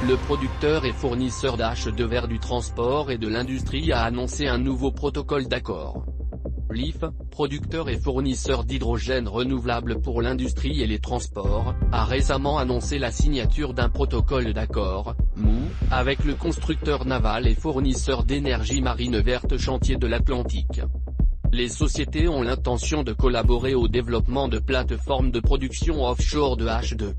Le producteur et fournisseur d'H2 du transport et de l'industrie a annoncé un nouveau protocole d'accord. Leaf, producteur et fournisseur d'hydrogène renouvelable pour l'industrie et les transports, a récemment annoncé la signature d'un protocole d'accord, MOU, avec le constructeur naval et fournisseur d'énergie marine verte Chantier de l'Atlantique. Les sociétés ont l'intention de collaborer au développement de plateformes de production offshore de H2.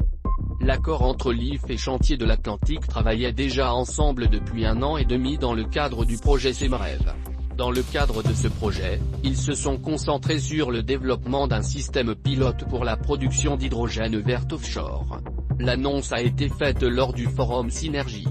L'accord entre Leaf et Chantier de l'Atlantique travaillait déjà ensemble depuis 1 an et demi dans le cadre du projet SEMREV. Dans le cadre de ce projet, ils se sont concentrés sur le développement d'un système pilote pour la production d'hydrogène vert offshore. L'annonce a été faite lors du forum Synergie.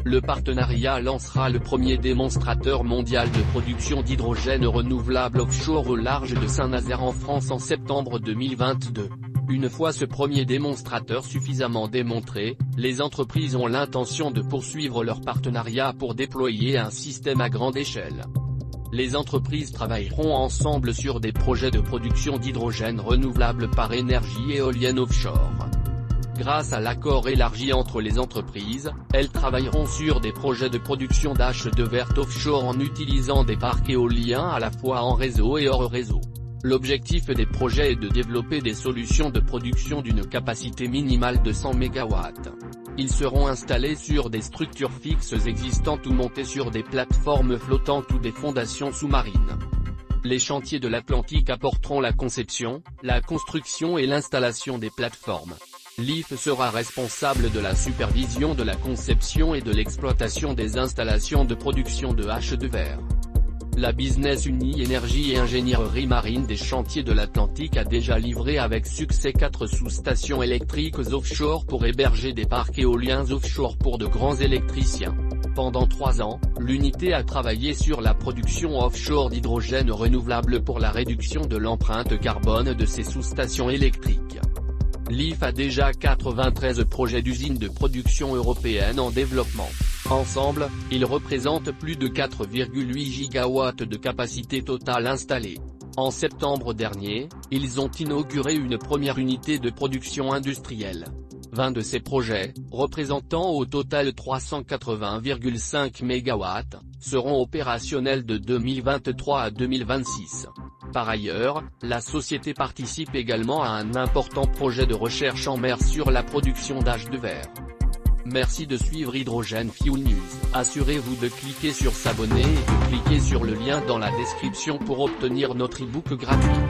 Le partenariat lancera le premier démonstrateur mondial de production d'hydrogène renouvelable offshore au large de Saint-Nazaire en France en septembre 2022. Une fois ce premier démonstrateur suffisamment démontré, les entreprises ont l'intention de poursuivre leur partenariat pour déployer un système à grande échelle. Les entreprises travailleront ensemble sur des projets de production d'hydrogène renouvelable par énergie éolienne offshore. Grâce à l'accord élargi entre les entreprises, elles travailleront sur des projets de production d'H2 vert offshore en utilisant des parcs éoliens à la fois en réseau et hors réseau. L'objectif des projets est de développer des solutions de production d'une capacité minimale de 100 MW. Ils seront installés sur des structures fixes existantes ou montés sur des plateformes flottantes ou des fondations sous-marines. Les chantiers de l'Atlantique apporteront la conception, la construction et l'installation des plateformes. Leaf sera responsable de la supervision de la conception et de l'exploitation des installations de production de H2 vert. La Business Uni Énergie et Ingénierie Marine des Chantiers de l'Atlantique a déjà livré avec succès 4 sous-stations électriques offshore pour héberger des parcs éoliens offshore pour de grands électriciens. Pendant 3 ans, l'unité a travaillé sur la production offshore d'hydrogène renouvelable pour la réduction de l'empreinte carbone de ces sous-stations électriques. Leaf a déjà 93 projets d'usines de production européennes en développement. Ensemble, ils représentent plus de 4,8 gigawatts de capacité totale installée. En septembre dernier, ils ont inauguré une première unité de production industrielle. 20 de ces projets, représentant au total 380,5 MW, seront opérationnels de 2023 à 2026. Par ailleurs, la société participe également à un important projet de recherche en mer sur la production d'H2 vert. Merci de suivre Hydrogène Fuel News. Assurez-vous de cliquer sur s'abonner et de cliquer sur le lien dans la description pour obtenir notre e-book gratuit.